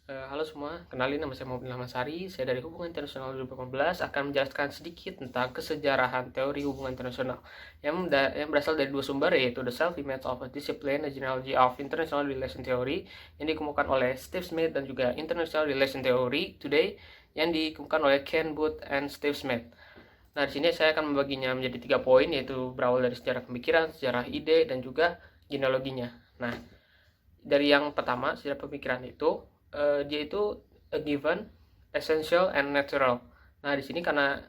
Halo semua, kenalin nama saya Muhammad Ilham Ansari. Saya dari Hubungan Internasional 2018 akan menjelaskan sedikit tentang kesejarahan teori hubungan internasional yang berasal dari dua sumber, yaitu The Self-Image of a Discipline, a Genealogy of International Relation Theory yang dikemukakan oleh Steve Smith, dan juga International Relation Theory Today yang dikemukakan oleh Ken Booth and Steve Smith. Nah, di sini saya akan membaginya menjadi 3 poin, yaitu berawal dari sejarah pemikiran, sejarah ide, dan juga genealoginya. Nah, dari yang pertama, sejarah pemikiran itu dia itu a given, essential, and natural. Nah, di sini karena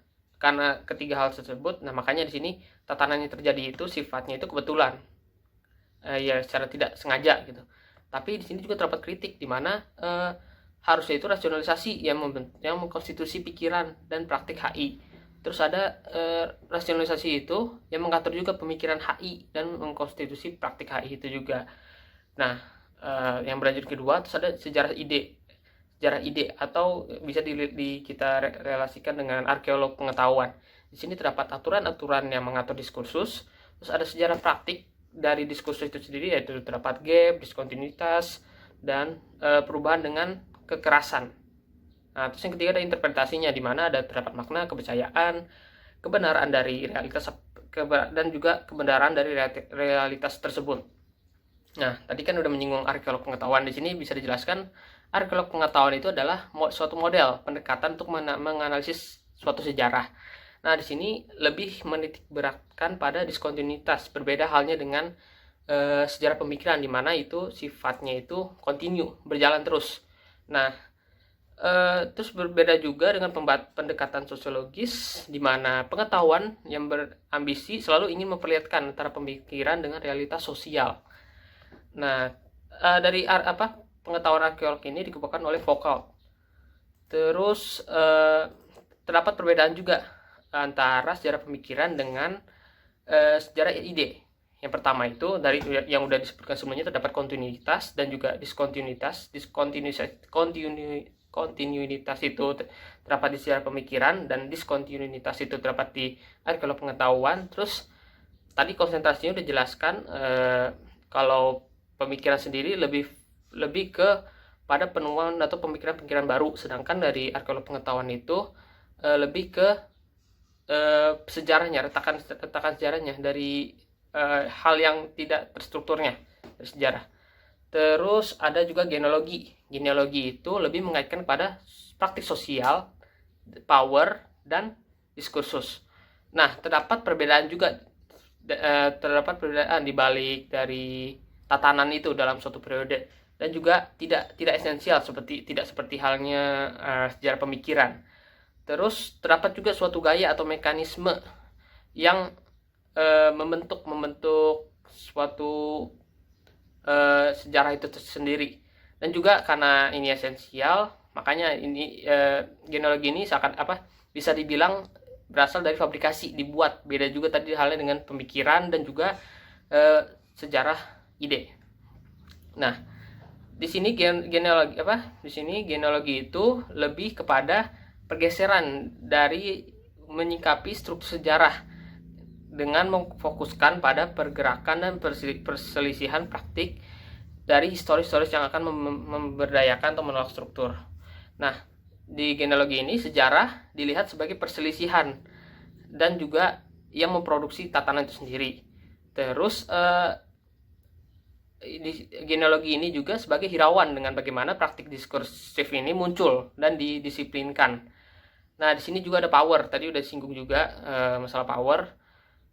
ketiga hal tersebut, nah makanya di sini tatanan yang terjadi itu sifatnya itu kebetulan, ya secara tidak sengaja gitu. Tapi di sini juga terdapat kritik di mana harusnya itu rasionalisasi yang mengkonstitusi pikiran dan praktik HI. Terus ada rasionalisasi itu yang mengatur juga pemikiran HI dan mengkonstitusi praktik HI itu juga. Nah, yang berlanjut kedua, terus ada sejarah ide. Sejarah ide atau bisa kita relasikan dengan arkeolog pengetahuan. Di sini terdapat aturan-aturan yang mengatur diskursus. Terus ada sejarah praktik dari diskursus itu sendiri, yaitu terdapat gap, diskontinuitas, dan perubahan dengan kekerasan. Nah, terus yang ketiga ada interpretasinya, di mana ada terdapat makna, kepercayaan, kebenaran dari realitas, dan juga kebenaran dari realitas tersebut. Nah, tadi kan udah menyinggung arkeolog pengetahuan. Di sini bisa dijelaskan arkeolog pengetahuan itu adalah suatu model pendekatan untuk menganalisis suatu sejarah. Nah, di sini lebih menitik beratkan pada diskontinuitas. Berbeda halnya dengan sejarah pemikiran, di mana itu sifatnya itu kontinu, berjalan terus. Nah, terus berbeda juga dengan pendekatan sosiologis, di mana pengetahuan yang berambisi selalu ingin memperlihatkan antara pemikiran dengan realitas sosial. Nah, dari pengetahuan arkeolog ini dikembangkan oleh Foucault. Terus terdapat perbedaan juga antara sejarah pemikiran dengan sejarah ide. Yang pertama itu dari yang udah disebutkan sebelumnya, terdapat kontinuitas dan juga diskontinuitas. Kontinuitas itu terdapat di sejarah pemikiran dan diskontinuitas itu terdapat di arkeolog pengetahuan. Terus tadi konsentrasinya udah jelaskan, kalau pemikiran sendiri lebih ke pada penemuan atau pemikiran-pemikiran baru, sedangkan dari arkeolog pengetahuan itu lebih ke sejarahnya, retakan sejarahnya dari hal yang tidak terstrukturnya dari sejarah. Terus ada juga genealogi. Genealogi itu lebih mengaitkan pada praktik sosial, power, dan diskursus. Nah, terdapat perbedaan di balik dari tatanan itu dalam suatu periode, dan juga tidak esensial tidak seperti halnya sejarah pemikiran. Terus terdapat juga suatu gaya atau mekanisme yang membentuk suatu sejarah itu sendiri. Dan juga karena ini esensial, makanya ini genealogi ini bisa dibilang berasal dari fabrikasi, dibuat. Beda juga tadi halnya dengan pemikiran dan juga sejarah ide. Nah, di sini genealogi itu lebih kepada pergeseran dari menyikapi struktur sejarah dengan memfokuskan pada pergerakan dan perselisihan praktik dari historis-historis yang akan memberdayakan atau menolak struktur. Nah, di genealogi ini sejarah dilihat sebagai perselisihan dan juga yang memproduksi tatanan itu sendiri. Terus genealogi ini juga sebagai hirauan dengan bagaimana praktik diskursif ini muncul dan didisiplinkan. Nah, di sini juga ada power. Tadi udah disinggung juga masalah power.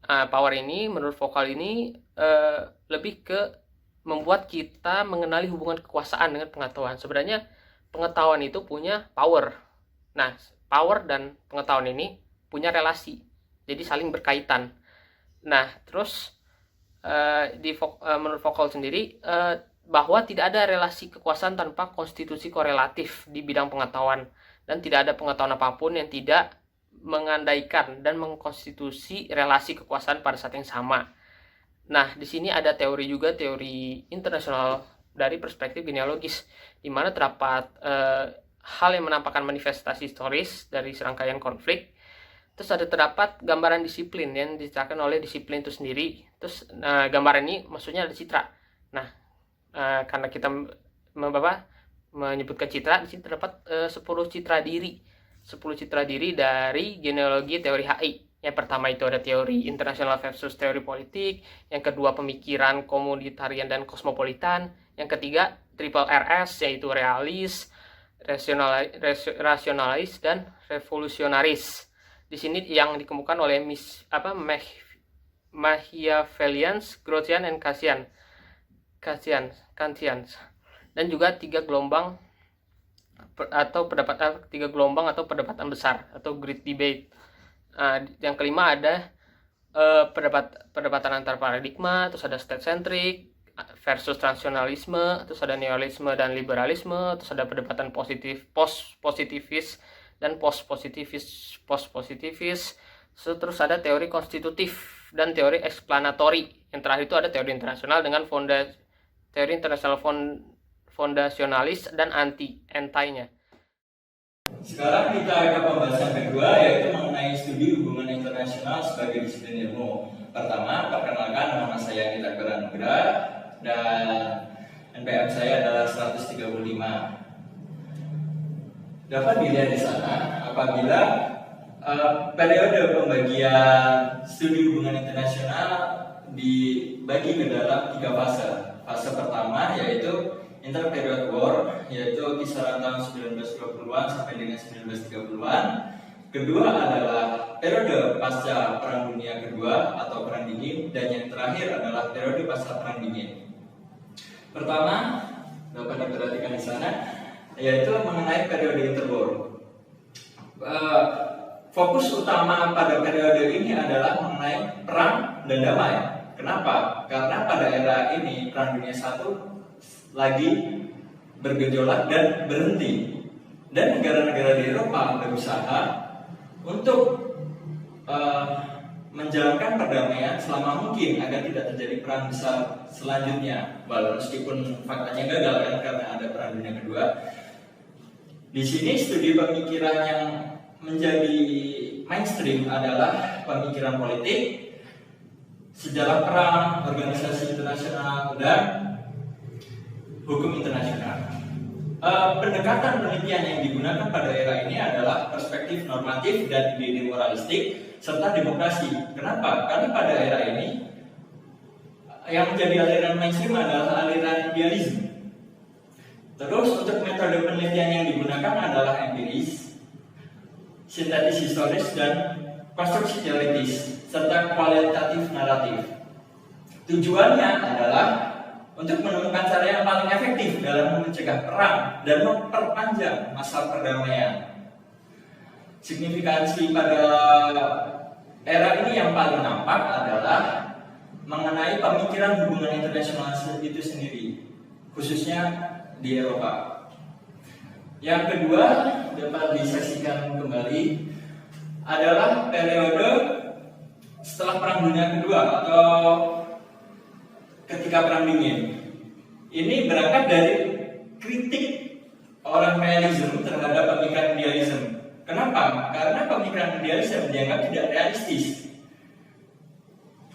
Power ini menurut Foucault ini lebih ke membuat kita mengenali hubungan kekuasaan dengan pengetahuan. Sebenarnya pengetahuan itu punya power. Nah, power dan pengetahuan ini punya relasi, jadi saling berkaitan. Nah, terus menurut Foucault sendiri, bahwa tidak ada relasi kekuasaan tanpa konstitusi korelatif di bidang pengetahuan, dan tidak ada pengetahuan apapun yang tidak mengandaikan dan mengkonstitusi relasi kekuasaan pada saat yang sama. Nah, di sini ada teori internasional dari perspektif genealogis, di mana terdapat hal yang menampakkan manifestasi historis dari serangkaian konflik. Terus terdapat gambaran disiplin yang diciptakan oleh disiplin itu sendiri. Terus gambaran ini maksudnya ada citra. Nah, karena kita menyebutkan citra. Di sini terdapat 10 citra diri dari genealogi teori HI. Yang pertama itu ada teori internasional versus teori politik, yang kedua pemikiran komunitarian dan kosmopolitan, yang ketiga triple RS yaitu realis, rasionalis dan revolusionaris. Di sini yang dikemukakan oleh Machiavellians, Grotian, dan Kantians. Dan juga tiga gelombang atau perdebatan besar atau great debate. Yang kelima ada perdebatan antar paradigma, terus ada state centric versus transnasionalisme, terus ada neoliberalisme dan liberalisme, terus ada perdebatan post positivis dan post positivis, terus ada teori konstitutif dan teori eksplanatori. Yang terakhir itu ada teori internasional dengan teori internasional fondasionalis dan anti-nya. Sekarang kita ke pembahasan kedua, yaitu mengenai studi hubungan internasional sebagai disiplin ilmu. Pertama, perkenalkan, nama saya Nita Nugra dan NPM saya adalah 135. Dapat dilihat di sana apabila periode pembagian studi hubungan internasional dibagi ke dalam 3 fase. Fase pertama yaitu interperiod war, yaitu kisaran tahun 1920-an sampai dengan 1930-an. Kedua adalah periode pasca Perang Dunia Kedua atau Perang Dingin, dan yang terakhir adalah periode pasca Perang Dingin. Pertama, dapat diperhatikan di sana, yaitu mengenai periode interwar. Fokus utama pada periode ini adalah mengenai perang dan damai. Kenapa? Karena pada era ini Perang Dunia I lagi bergejolak dan berhenti, dan negara-negara di Eropa berusaha untuk menjalankan perdamaian selama mungkin agar tidak terjadi perang besar selanjutnya. Meskipun faktanya gagal kan karena ada Perang Dunia Kedua. Di sini studi pemikiran yang menjadi mainstream adalah pemikiran politik, sejarah perang, organisasi internasional, dan hukum internasional. Pendekatan penelitian yang digunakan pada era ini adalah perspektif normatif dan ide moralistik serta demokrasi. Kenapa? Karena pada era ini yang menjadi aliran mainstream adalah aliran idealisme. Terus untuk metode penelitian yang digunakan adalah empiris, sintetis historis, dan konstruksi teoritis serta kualitatif naratif. Tujuannya adalah untuk menemukan cara yang paling efektif dalam mencegah perang dan memperpanjang masa perdamaian. Signifikansi pada era ini yang paling nampak adalah mengenai pemikiran hubungan internasional itu sendiri, khususnya di Eropa. Yang kedua dapat disaksikan kembali adalah periode setelah Perang Dunia Kedua atau ketika Perang Dingin. Ini berangkat dari kritik orang realisme terhadap pemikiran idealisme. Kenapa? Karena pemikiran idealisme dianggap tidak realistis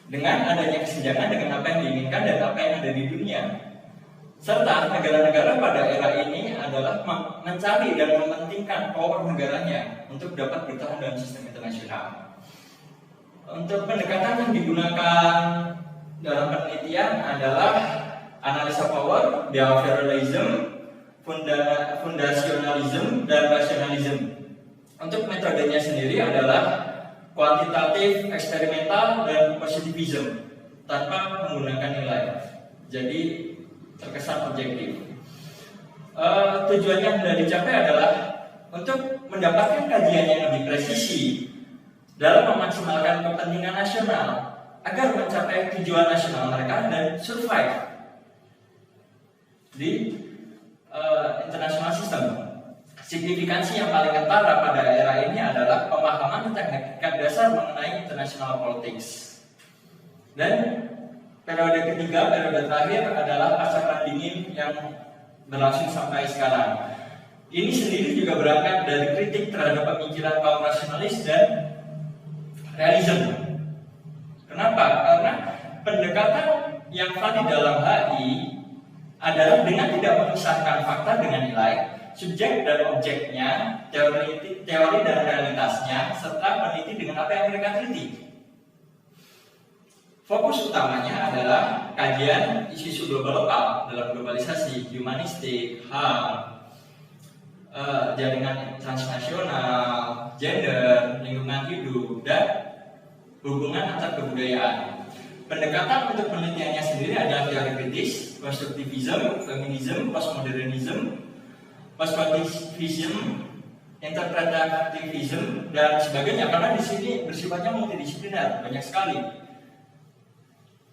dengan adanya kesenjangan dengan apa yang diinginkan dan apa yang ada di dunia. Serta negara-negara pada era ini adalah mencari dan mementingkan power negaranya untuk dapat bertahan dalam sistem internasional. Untuk pendekatan yang digunakan dalam penelitian adalah analisa power, behavioralism, fundasionalism, dan rasionalism. Untuk metodenya sendiri adalah kuantitatif, eksperimental, dan positivism tanpa menggunakan nilai. Jadi terkesan objektif. Tujuannya yang sudah dicapai adalah untuk mendapatkan kajian yang lebih presisi dalam memaksimalkan kepentingan nasional agar mencapai tujuan nasional mereka dan survive di international system. Signifikansi yang paling kentara pada era ini adalah pemahaman tentang hakikat dasar mengenai international politics. Dan periode ketiga, periode terakhir adalah pasca Perang Dingin yang berlangsung sampai sekarang. Ini sendiri juga berangkat dari kritik terhadap pemikiran kaum rasionalis dan realisme. Kenapa? Karena pendekatan yang valid dalam HI adalah dengan tidak memisahkan fakta dengan nilai, subjek dan objeknya, teori dan realitasnya, serta meneliti dengan apa yang mereka teliti. Fokus utamanya adalah kajian isu-isu global lokal dalam globalisasi, humanistik, HAM, jaringan transnasional, gender, lingkungan hidup, dan hubungan antar kebudayaan. Pendekatan untuk penelitiannya sendiri adalah teori kritis, konstruktivisme, feminisme, postmodernisme, postmodernisme, interpretatifisme, dan sebagainya. Karena di sini bersifatnya multidisipliner, banyak sekali.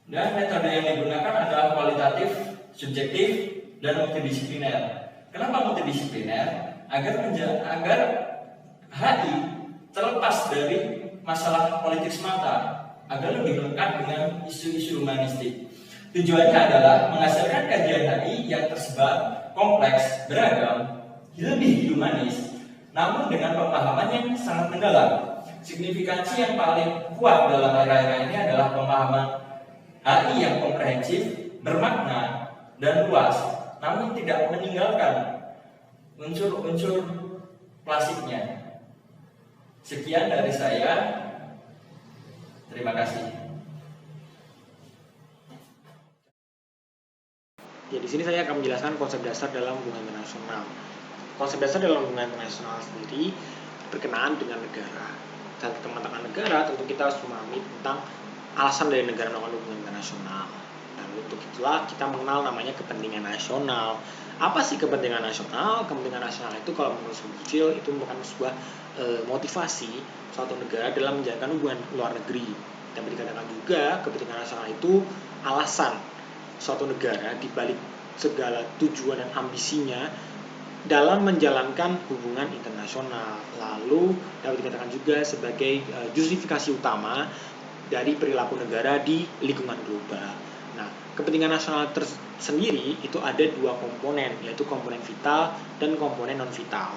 Dan metode yang digunakan adalah kualitatif, subjektif, dan multidisipliner. Kenapa multidisipliner? Agar HI terlepas dari masalah politik semata, agar lebih lengkap dengan isu-isu humanistik. Tujuannya adalah menghasilkan kajian HI yang tersebar, kompleks, beragam, lebih humanis, namun dengan pemahaman yang sangat mendalam. Signifikansi yang paling kuat dalam era-era ini adalah pemahaman HI yang komprehensif, bermakna, dan luas, namun tidak meninggalkan unsur-unsur klasiknya. Sekian dari saya. Terima kasih. Ya, di sini saya akan menjelaskan konsep dasar dalam hubungan internasional. Konsep dasar dalam hubungan internasional sendiri berkenaan dengan negara. Dan teman-teman negara tentu kita harus memahami tentang alasan dari negara melakukan hubungan internasional. Dan untuk itulah kita mengenal namanya kepentingan nasional. Apa sih kepentingan nasional? Kepentingan nasional itu kalau menurut Churchill itu merupakan sebuah motivasi suatu negara dalam menjalankan hubungan luar negeri. Dan dikatakan juga kepentingan nasional itu alasan suatu negara dibalik segala tujuan dan ambisinya dalam menjalankan hubungan internasional. Lalu dapat dikatakan juga sebagai justifikasi utama dari perilaku negara di lingkungan global. Nah, kepentingan nasional sendiri itu ada dua komponen, yaitu komponen vital dan komponen non vital.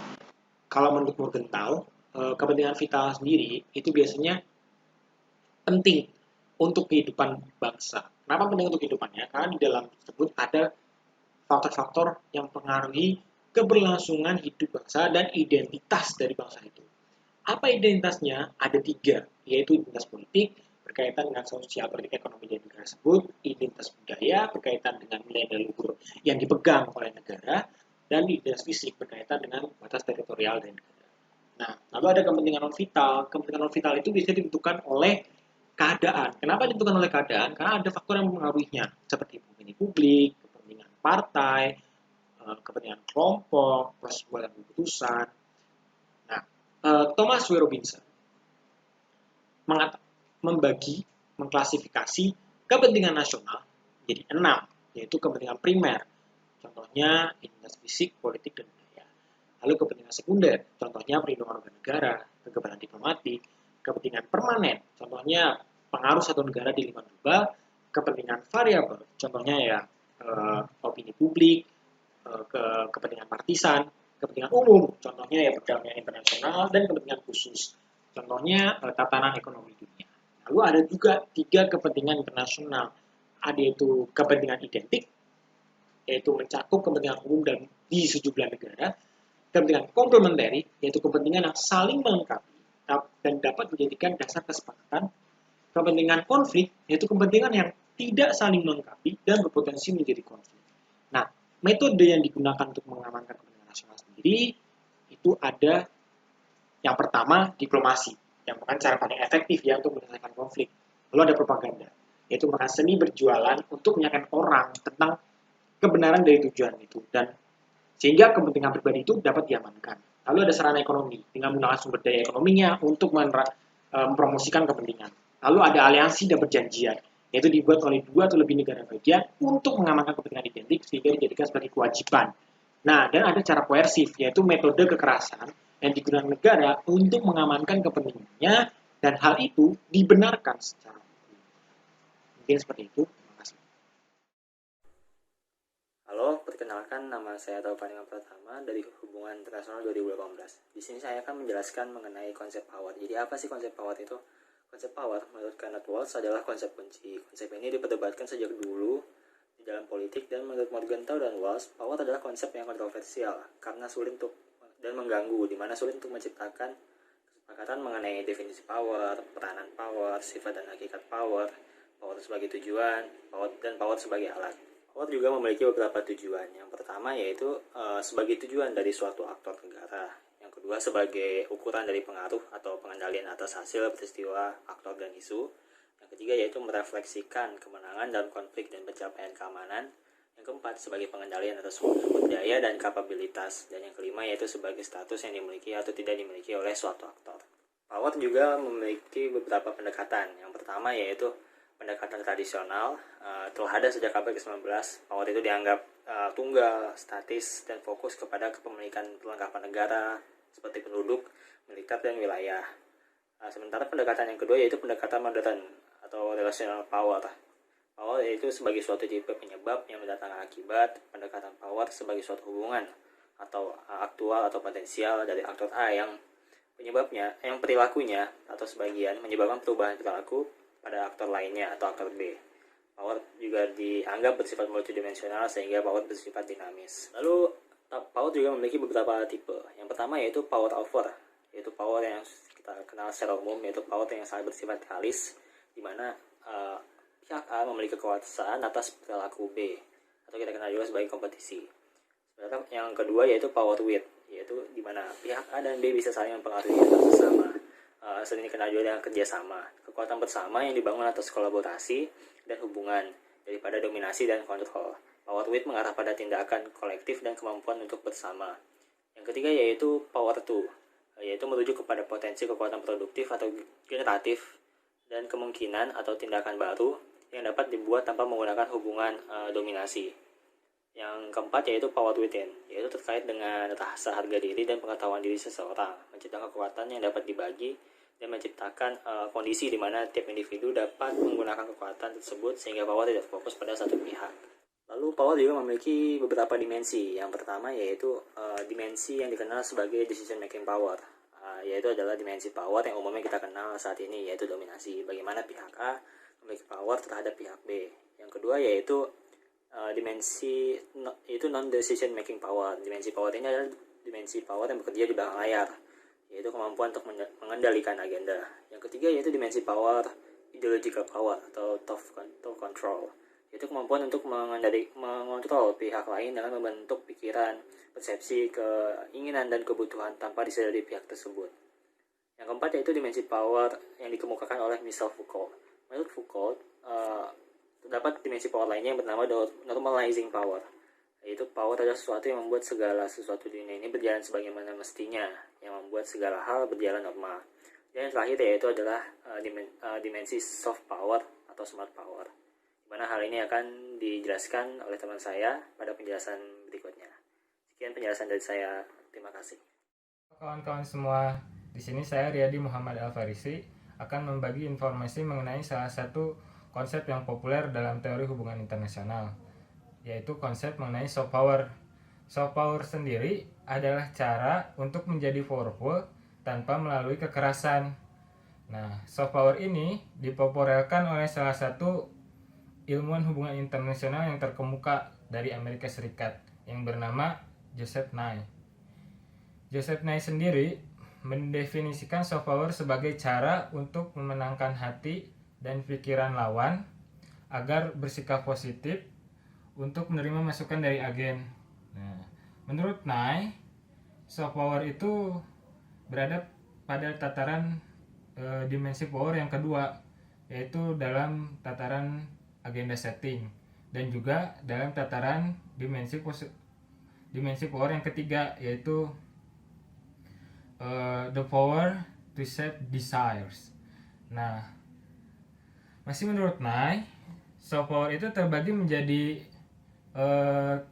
Kalau menurut Morgenthau, kepentingan vital sendiri itu biasanya penting untuk kehidupan bangsa. Kenapa penting untuk kehidupannya? Karena di dalam tersebut ada faktor-faktor yang mempengaruhi keberlangsungan hidup bangsa dan identitas dari bangsa itu. Apa identitasnya? Ada tiga, yaitu identitas politik, berkaitan dengan sosial, politik, ekonomi dari negara tersebut, identitas budaya, berkaitan dengan nilai dan luhur yang dipegang oleh negara, dan identitas fisik, berkaitan dengan batas teritorial dari negara. Nah, lalu ada kepentingan non vital. Kepentingan non vital itu bisa ditentukan oleh keadaan. Kenapa ditentukan oleh keadaan? Karena ada faktor yang mempengaruhinya, seperti opini publik, kepentingan partai, kepentingan kelompok, proses pembuatan keputusan. Nah, Thomas W. Robinson mengklasifikasi kepentingan nasional jadi 6, yaitu kepentingan primer, contohnya identitas fisik, politik, dan budaya. Lalu kepentingan sekunder, contohnya perlindungan warga negara, kekebalan diplomatik, kepentingan permanen, contohnya pengaruh satu negara di lingkungan global, kepentingan variabel, contohnya ya opini publik, kepentingan partisan, kepentingan umum, contohnya ya perdamaian internasional, dan kepentingan khusus, contohnya tatanan ekonomi dunia. Lalu ada juga 3 kepentingan internasional, ada yaitu kepentingan identik, yaitu mencakup kepentingan umum dan di sejumlah negara, kepentingan komplementari, yaitu kepentingan yang saling melengkapi dan dapat menjadikan dasar kesepakatan, kepentingan konflik, yaitu kepentingan yang tidak saling melengkapi dan berpotensi menjadi konflik. Nah, metode yang digunakan untuk mengamankan kepentingan nasional sendiri itu ada yang pertama diplomasi, yang merupakan cara paling efektif ya untuk menyelesaikan konflik. Lalu ada propaganda, yaitu merupakan seni berjualan untuk menyampaikan orang tentang kebenaran dari tujuan itu dan sehingga kepentingan pribadi itu dapat diamankan. Lalu ada sarana ekonomi dengan menggunakan sumber daya ekonominya untuk mempromosikan kepentingan. Lalu ada aliansi dan perjanjian, yaitu dibuat oleh 2 atau lebih negara bagian untuk mengamankan kepentingan identik sehingga dijadikan sebagai kewajiban. Nah, dan ada cara koersif, yaitu metode kekerasan yang digunakan negara untuk mengamankan kepentingannya dan hal itu dibenarkan secara hukum. Mungkin seperti itu. Terima kasih. Halo, perkenalkan nama saya Taufan Pratama dari Hubungan Internasional 2018. Di sini saya akan menjelaskan mengenai konsep power. Jadi apa sih konsep power itu? Konsep power menurut Kenneth Waltz adalah konsep kunci. Konsep ini diperdebatkan sejak dulu di dalam politik, dan menurut Morgenthau dan Walsh, power adalah konsep yang kontroversial karena sulit untuk dan mengganggu, di mana sulit untuk menciptakan kesepakatan mengenai definisi power, peranan power, sifat dan hakikat power, power sebagai tujuan, power sebagai alat. Power juga memiliki beberapa tujuan. Yang pertama yaitu sebagai tujuan dari suatu aktor negara. Yang kedua sebagai ukuran dari pengaruh atau pengendalian atas hasil peristiwa, aktor dan isu. Yang ketiga yaitu merefleksikan kemenangan dalam konflik dan pencapaian keamanan. Yang keempat sebagai pengendalian atas sumber daya dan kapabilitas. Dan yang kelima yaitu sebagai status yang dimiliki atau tidak dimiliki oleh suatu aktor. Power juga memiliki beberapa pendekatan. Yang pertama yaitu pendekatan tradisional, telah ada sejak abad ke-19. Power itu dianggap tunggal, statis, dan fokus kepada kepemilikan perlengkapan negara seperti penduduk, militer, dan wilayah. Sementara pendekatan yang kedua yaitu pendekatan modern atau relational power. Power yaitu sebagai suatu tipe penyebab yang mendatangkan akibat. Pendekatan power sebagai suatu hubungan atau aktual atau potensial dari aktor A yang perilakunya atau sebagian menyebabkan perubahan perilaku pada aktor lainnya atau aktor B. Power juga dianggap bersifat multidimensional sehingga power bersifat dinamis. Lalu power juga memiliki beberapa tipe. Yang pertama yaitu power over, yaitu power yang kita kenal secara umum, yaitu power yang sangat bersifat realis, di mana pihak A memiliki kekuasaan atas perilaku B, atau kita kenal juga sebagai kompetisi. Sementara yang kedua yaitu power with, yaitu di mana pihak A dan B bisa saling mempengaruhi antar sesama. Sering dikenal juga dengan kerjasama, kekuatan bersama yang dibangun atas kolaborasi dan hubungan daripada dominasi dan kontrol. Power with mengarah pada tindakan kolektif dan kemampuan untuk bersama. Yang ketiga yaitu power to, yaitu merujuk kepada potensi kekuatan produktif atau generatif dan kemungkinan atau tindakan baru yang dapat dibuat tanpa menggunakan hubungan dominasi. Yang keempat yaitu power within, yaitu terkait dengan rasa harga diri dan pengetahuan diri seseorang, menciptakan kekuatan yang dapat dibagi dan menciptakan kondisi di mana tiap individu dapat menggunakan kekuatan tersebut sehingga power tidak fokus pada satu pihak. Lalu power juga memiliki beberapa dimensi. Yang pertama yaitu dimensi yang dikenal sebagai decision making power, yaitu adalah dimensi power yang umumnya kita kenal saat ini, yaitu dominasi. Bagaimana pihak A memiliki power terhadap pihak B. Yang kedua yaitu dimensi itu non-decision making power. Dimensi power ini adalah dimensi power yang bekerja di belakang layar, yaitu kemampuan untuk mengendalikan agenda. Yang ketiga yaitu dimensi power ideological power atau total control, yaitu kemampuan untuk mengontrol pihak lain dengan membentuk pikiran, persepsi, keinginan, dan kebutuhan tanpa disadari pihak tersebut. Yang keempat yaitu dimensi power yang dikemukakan oleh Michel Foucault. Menurut Foucault, terdapat dimensi power lainnya yang bernama normalizing power, yaitu power adalah sesuatu yang membuat segala sesuatu di dunia ini berjalan sebagaimana mestinya, yang membuat segala hal berjalan normal. Dan yang terakhir yaitu adalah dimensi soft power atau smart power, di mana hal ini akan dijelaskan oleh teman saya pada penjelasan berikutnya. Sekian penjelasan dari saya, terima kasih. Kawan-kawan semua, di sini saya Riyadi Muhammad Al-Farisi akan membagi informasi mengenai salah satu konsep yang populer dalam teori hubungan internasional, yaitu konsep mengenai soft power. Soft power sendiri adalah cara untuk menjadi powerful tanpa melalui kekerasan. Nah, soft power ini dipopulerkan oleh salah satu ilmuwan hubungan internasional yang terkemuka dari Amerika Serikat yang bernama Joseph Nye. Joseph Nye sendiri mendefinisikan soft power sebagai cara untuk memenangkan hati dan pikiran lawan agar bersikap positif untuk menerima masukan dari agen. Nah, menurut Nye, soft power itu berada pada tataran dimensi power yang kedua, yaitu dalam tataran agenda setting, dan juga dalam tataran dimensi power yang ketiga, yaitu the power to set desires. Nah, masih menurut Nye, soft power itu terbagi menjadi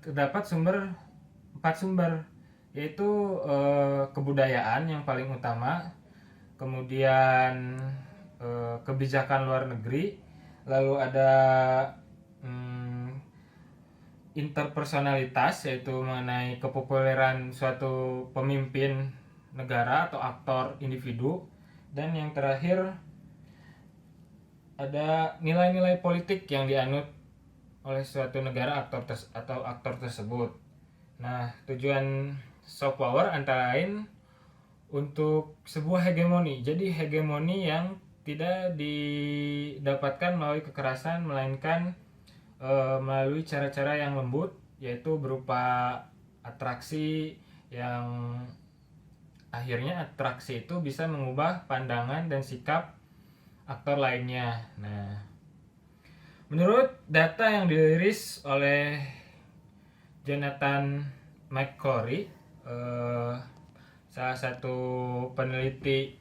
terdapat 4 sumber, yaitu kebudayaan yang paling utama, kemudian kebijakan luar negeri, lalu ada interpersonalitas, yaitu mengenai kepopuleran suatu pemimpin negara atau aktor individu, dan yang terakhir ada nilai-nilai politik yang dianut oleh suatu negara atau aktor tersebut. Nah, tujuan soft power antara lain untuk sebuah hegemoni. Jadi hegemoni yang tidak didapatkan melalui kekerasan, melainkan melalui cara-cara yang lembut, yaitu berupa atraksi yang akhirnya atraksi itu bisa mengubah pandangan dan sikap aktor lainnya. Nah, menurut data yang dirilis oleh Jonathan McCrory, salah satu peneliti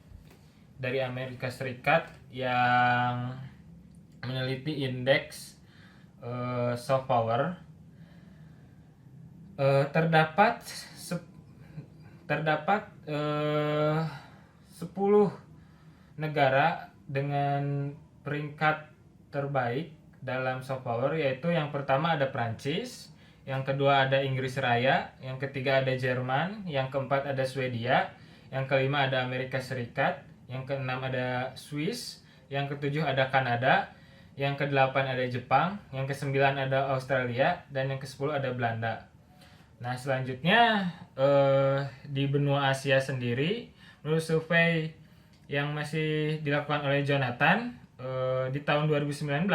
dari Amerika Serikat yang meneliti indeks soft power, terdapat 10 negara dengan peringkat terbaik dalam soft power, yaitu yang pertama ada Prancis, yang kedua ada Inggris Raya, yang ketiga ada Jerman, yang keempat ada Swedia, yang kelima ada Amerika Serikat, yang keenam ada Swiss, yang ketujuh ada Kanada, yang kedelapan ada Jepang, yang kesembilan ada Australia, dan yang ke-10 ada Belanda. Nah, selanjutnya di benua Asia sendiri, menurut survei yang masih dilakukan oleh Jonathan di tahun 2019,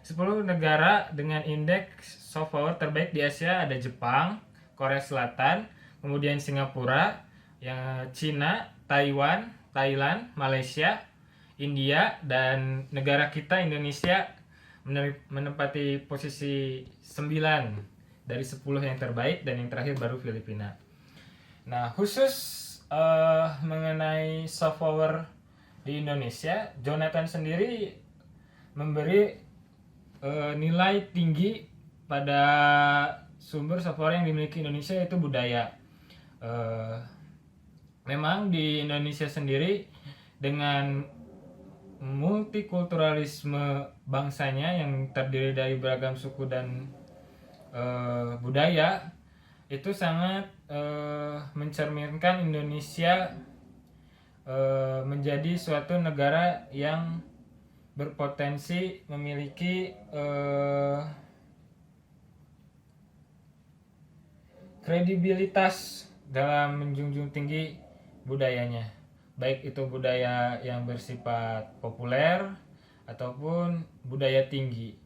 10 negara dengan indeks soft power terbaik di Asia ada Jepang, Korea Selatan, kemudian Singapura, yang Cina, Taiwan, Thailand, Malaysia, India, dan negara kita Indonesia menempati posisi 9 dari 10 yang terbaik, dan yang terakhir baru Filipina. Nah, khusus mengenai soft power di Indonesia, Jonathan sendiri memberi nilai tinggi pada sumber soft power yang dimiliki Indonesia, yaitu budaya. Memang di Indonesia sendiri dengan multikulturalisme bangsanya yang terdiri dari beragam suku dan budaya, itu sangat mencerminkan Indonesia menjadi suatu negara yang berpotensi memiliki kredibilitas dalam menjunjung tinggi budayanya, baik itu budaya yang bersifat populer ataupun budaya tinggi.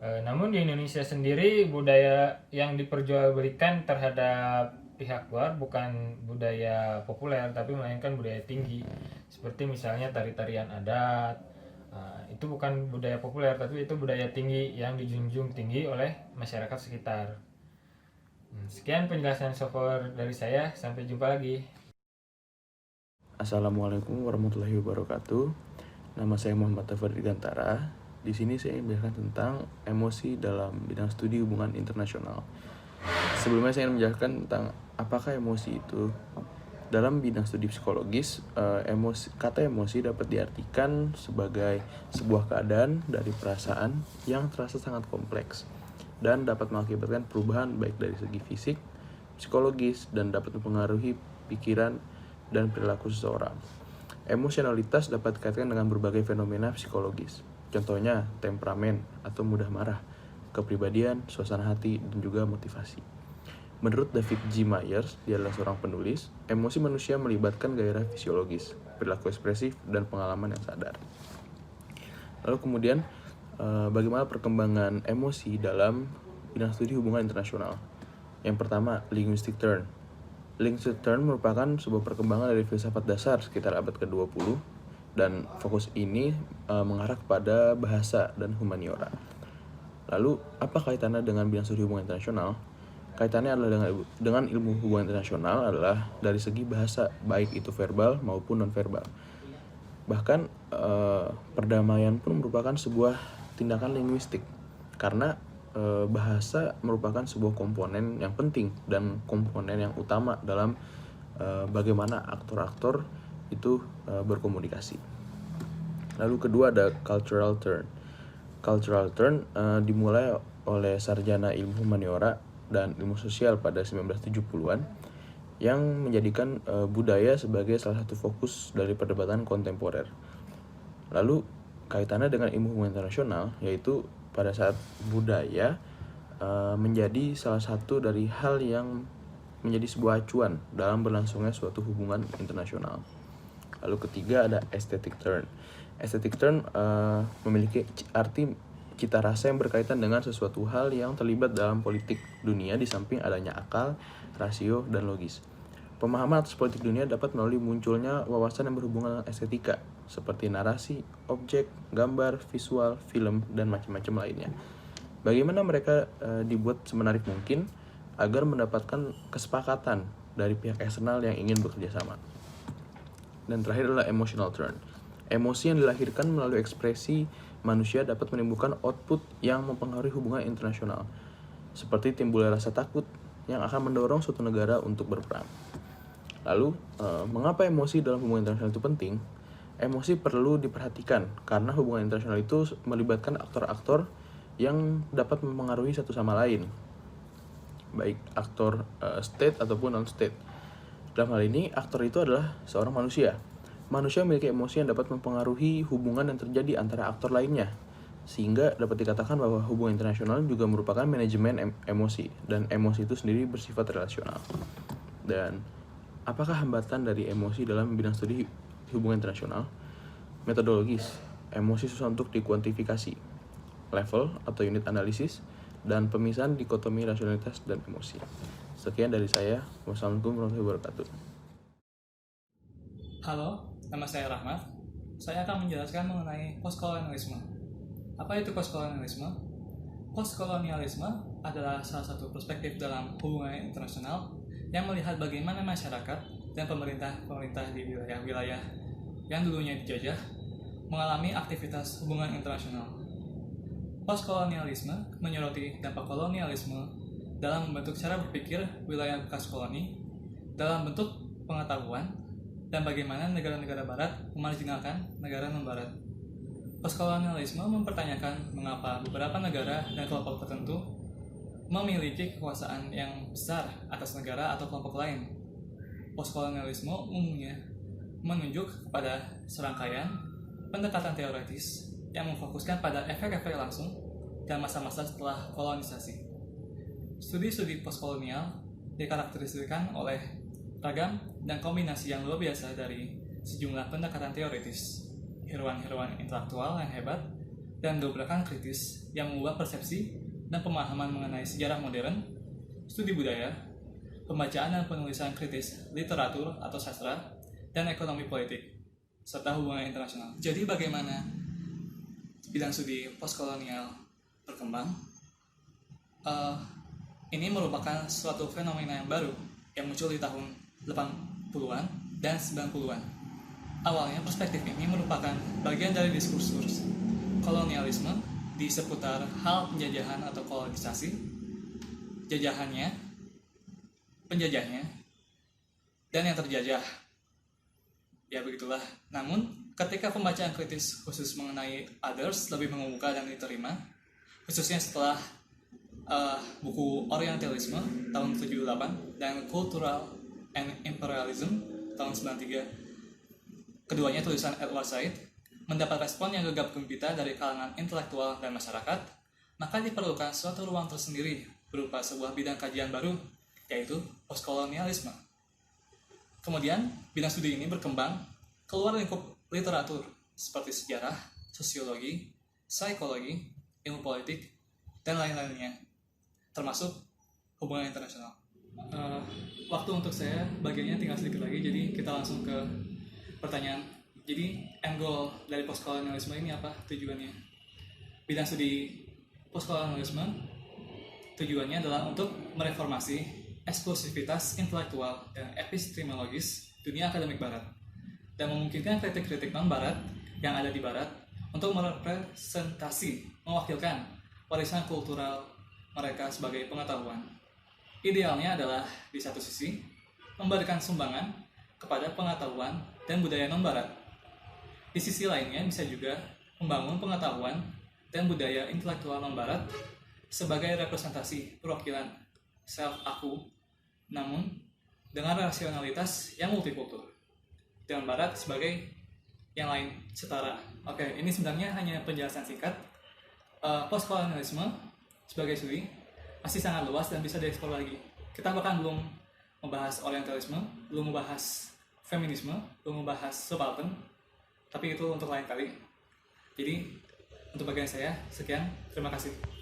Namun di Indonesia sendiri, budaya yang diperjualbelikan terhadap pihak luar bukan budaya populer, tapi melainkan budaya tinggi, seperti misalnya tari-tarian adat. Itu bukan budaya populer, tapi itu budaya tinggi yang dijunjung tinggi oleh masyarakat sekitar. Sekian penjelasan soft power dari saya, sampai jumpa lagi. Assalamualaikum warahmatullahi wabarakatuh. Nama saya Muhammad Tafar Digantara. Di sini saya ingin menjelaskan tentang emosi dalam bidang studi hubungan internasional. Sebelumnya saya ingin menjelaskan tentang apakah emosi itu. Dalam bidang studi psikologis, kata emosi dapat diartikan sebagai sebuah keadaan dari perasaan yang terasa sangat kompleks dan dapat mengakibatkan perubahan baik dari segi fisik, psikologis, dan dapat mempengaruhi pikiran dan perilaku seseorang. Emosionalitas dapat dikaitkan dengan berbagai fenomena psikologis. Contohnya, temperamen atau mudah marah, kepribadian, suasana hati, dan juga motivasi. Menurut David G. Myers, dia adalah seorang penulis, emosi manusia melibatkan gairah fisiologis, perilaku ekspresif, dan pengalaman yang sadar. Lalu kemudian, bagaimana perkembangan emosi dalam bidang studi hubungan internasional? Yang pertama, linguistic turn. Linguistic turn merupakan sebuah perkembangan dari filsafat dasar sekitar abad ke-20, dan fokus ini mengarah kepada bahasa dan humaniora. Lalu, apa kaitannya dengan bidang studi hubungan internasional? Kaitannya adalah dengan ilmu hubungan internasional adalah dari segi bahasa, baik itu verbal maupun non-verbal. Bahkan, perdamaian pun merupakan sebuah tindakan linguistik, karena bahasa merupakan sebuah komponen yang penting dan komponen yang utama dalam bagaimana aktor-aktor itu berkomunikasi. Lalu kedua ada cultural turn. Cultural turn dimulai oleh sarjana ilmu humaniora dan ilmu sosial pada 1970-an yang menjadikan budaya sebagai salah satu fokus dari perdebatan kontemporer. Lalu kaitannya dengan ilmu hubungan internasional, yaitu pada saat budaya menjadi salah satu dari hal yang menjadi sebuah acuan dalam berlangsungnya suatu hubungan internasional. Lalu ketiga ada aesthetic turn. Aesthetic turn memiliki arti cita rasa yang berkaitan dengan sesuatu hal yang terlibat dalam politik dunia di samping adanya akal, rasio, dan logis. Pemahaman atas politik dunia dapat melalui munculnya wawasan yang berhubungan dengan estetika, seperti narasi, objek, gambar, visual, film, dan macam-macam lainnya. Bagaimana mereka dibuat semenarik mungkin agar mendapatkan kesepakatan dari pihak eksternal yang ingin bekerja sama. Dan terakhir adalah emotional turn. Emosi yang dilahirkan melalui ekspresi manusia dapat menimbulkan output yang mempengaruhi hubungan internasional, seperti timbulnya rasa takut yang akan mendorong suatu negara untuk berperang. Lalu, mengapa emosi dalam hubungan internasional itu penting? Emosi perlu diperhatikan karena hubungan internasional itu melibatkan aktor-aktor yang dapat mempengaruhi satu sama lain, baik aktor state ataupun non-state. Dalam hal ini, aktor itu adalah seorang manusia. Manusia memiliki emosi yang dapat mempengaruhi hubungan yang terjadi antara aktor lainnya, sehingga dapat dikatakan bahwa hubungan internasional juga merupakan manajemen emosi, dan emosi itu sendiri bersifat relasional. Dan apakah hambatan dari emosi dalam bidang studi hubungan internasional? Metodologis, emosi susah untuk dikuantifikasi. Level atau unit analisis, dan pemisahan dikotomi rasionalitas dan emosi. Sekian dari saya. Wassalamualaikum warahmatullahi wabarakatuh. Halo, nama saya Rahmat. Saya akan menjelaskan mengenai postkolonialisme. Apa itu postkolonialisme? Postkolonialisme adalah salah satu perspektif dalam hubungan internasional yang melihat bagaimana masyarakat dan pemerintah-pemerintah di wilayah-wilayah yang dulunya dijajah mengalami aktivitas hubungan internasional. Postkolonialisme menyoroti dampak kolonialisme dalam membentuk cara berpikir wilayah bekas koloni dalam bentuk pengetahuan dan bagaimana negara-negara barat memarginalkan negara non-barat. Postkolonialisme mempertanyakan mengapa beberapa negara dan kelompok tertentu memiliki kekuasaan yang besar atas negara atau kelompok lain. Postkolonialisme umumnya menunjuk kepada serangkaian pendekatan teoritis yang memfokuskan pada efek-efek langsung dan masa-masa setelah kolonisasi. Studi-studi postkolonial dikarakteristikkan oleh ragam dan kombinasi yang luar biasa dari sejumlah pendekatan teoritis, hiruan-hiruan intelektual yang hebat, dan dobrakan kritis yang mengubah persepsi dan pemahaman mengenai sejarah modern, studi budaya, pembacaan dan penulisan kritis literatur atau sastra, dan ekonomi politik, serta hubungan internasional. Jadi bagaimana bidang studi postkolonial berkembang? Ini merupakan suatu fenomena yang baru yang muncul di tahun 80-an dan 90-an. Awalnya perspektif ini merupakan bagian dari diskursus kolonialisme di seputar hal penjajahan atau kolonisasi, jajahannya, penjajahnya, dan yang terjajah. Ya begitulah. Namun, ketika pembacaan kritis khusus mengenai others lebih mengemuka dan diterima, khususnya setelah buku Orientalisme tahun 78 dan Cultural and Imperialism tahun 93, keduanya tulisan Edward Said, mendapat respon yang gegap gempita dari kalangan intelektual dan masyarakat, maka diperlukan suatu ruang tersendiri berupa sebuah bidang kajian baru, yaitu postkolonialisme. Kemudian, bidang studi ini berkembang keluar lingkup literatur seperti sejarah, sosiologi, psikologi, ilmu politik, dan lain-lainnya, termasuk hubungan internasional. Waktu untuk saya bagiannya tinggal sedikit lagi, jadi kita langsung ke pertanyaan. Jadi, end goal dari postkolonialisme ini apa tujuannya? Bidang studi postkolonialisme tujuannya adalah untuk mereformasi eksklusivitas intelektual dan epistemologis dunia akademik barat dan memungkinkan kritik-kritik non-barat yang ada di barat untuk merepresentasi, mewakilkan warisan kultural mereka sebagai pengetahuan. Idealnya adalah di satu sisi memberikan sumbangan kepada pengetahuan dan budaya non-barat. Di sisi lainnya bisa juga membangun pengetahuan dan budaya intelektual non-barat sebagai representasi perwakilan self-aku, namun dengan rasionalitas yang multikultur, dengan barat sebagai yang lain setara. Oke, ini sebenarnya hanya penjelasan singkat postkolonialisme sebagai studi masih sangat luas dan bisa dieksplor lagi. Kita bahkan belum membahas orientalisme, belum membahas feminisme, belum membahas subaltern, tapi itu untuk lain kali. Jadi untuk bagian saya, sekian, terima kasih.